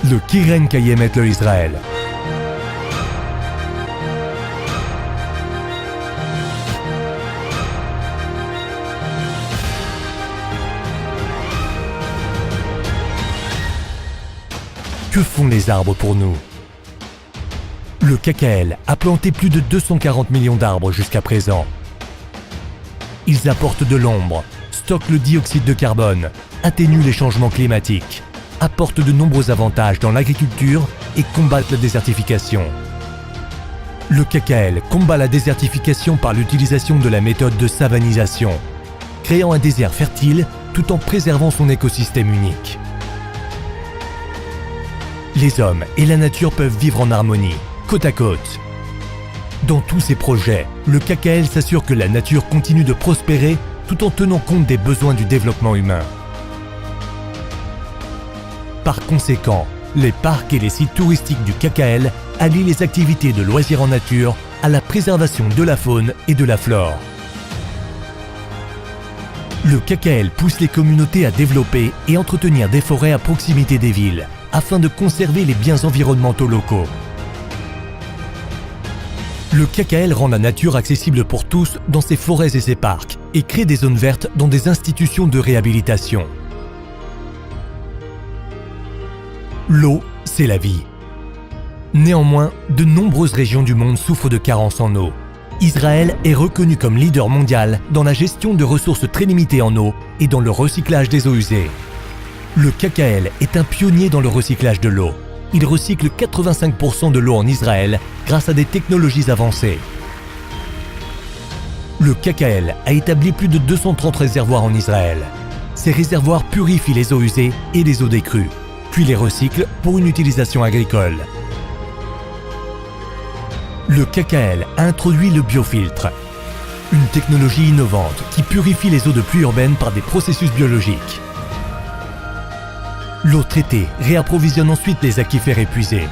Le Keren Kayem et le Israël. Que font les arbres pour nous? Le KKL a planté plus de 240 millions d'arbres jusqu'à présent. Ils apportent de l'ombre, stockent le dioxyde de carbone, atténuent les changements climatiques, apportent de nombreux avantages dans l'agriculture et combattent la désertification. Le KKL combat la désertification par l'utilisation de la méthode de savanisation, créant un désert fertile tout en préservant son écosystème unique. Les hommes et la nature peuvent vivre en harmonie, côte à côte. Dans tous ces projets, le KKL s'assure que la nature continue de prospérer tout en tenant compte des besoins du développement humain. Par conséquent, les parcs et les sites touristiques du KKL allient les activités de loisirs en nature à la préservation de la faune et de la flore. Le KKL pousse les communautés à développer et entretenir des forêts à proximité des villes, afin de conserver les biens environnementaux locaux. Le KKL rend la nature accessible pour tous dans ses forêts et ses parcs et crée des zones vertes dans des institutions de réhabilitation. L'eau, c'est la vie. Néanmoins, de nombreuses régions du monde souffrent de carences en eau. Israël est reconnu comme leader mondial dans la gestion de ressources très limitées en eau et dans le recyclage des eaux usées. Le KKL est un pionnier dans le recyclage de l'eau. Il recycle 85% de l'eau en Israël grâce à des technologies avancées. Le KKL a établi plus de 230 réservoirs en Israël. Ces réservoirs purifient les eaux usées et les eaux des crues, puis les recyclent pour une utilisation agricole. Le KKL a introduit le biofiltre, une technologie innovante qui purifie les eaux de pluie urbaine par des processus biologiques. L'eau traitée réapprovisionne ensuite les aquifères épuisés.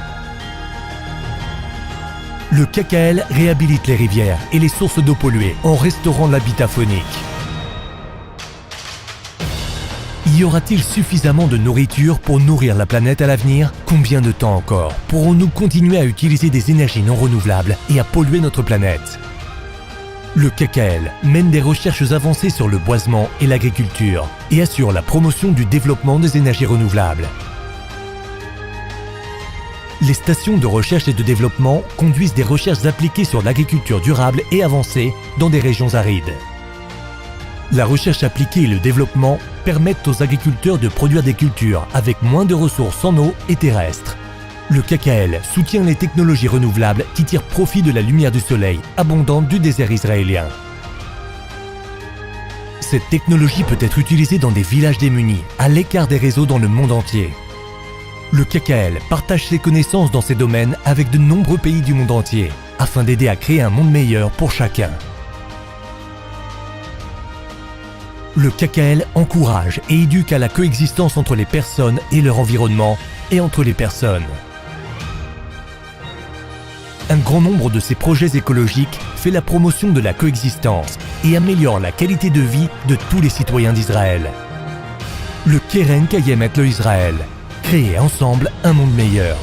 Le KKL réhabilite les rivières et les sources d'eau polluées en restaurant l'habitat faunique. Y aura-t-il suffisamment de nourriture pour nourrir la planète à l'avenir? Combien de temps encore pourrons-nous continuer à utiliser des énergies non renouvelables et à polluer notre planète? Le KKL mène des recherches avancées sur le boisement et l'agriculture et assure la promotion du développement des énergies renouvelables. Les stations de recherche et de développement conduisent des recherches appliquées sur l'agriculture durable et avancée dans des régions arides. La recherche appliquée et le développement permettent aux agriculteurs de produire des cultures avec moins de ressources en eau et terrestres. Le KKL soutient les technologies renouvelables qui tirent profit de la lumière du soleil abondante du désert israélien. Cette technologie peut être utilisée dans des villages démunis, à l'écart des réseaux dans le monde entier. Le KKL partage ses connaissances dans ces domaines avec de nombreux pays du monde entier, afin d'aider à créer un monde meilleur pour chacun. Le KKL encourage et éduque à la coexistence entre les personnes et leur environnement et entre les personnes. Un grand nombre de ces projets écologiques fait la promotion de la coexistence et améliore la qualité de vie de tous les citoyens d'Israël. Le Keren Kayem et le Israël, créer ensemble un monde meilleur.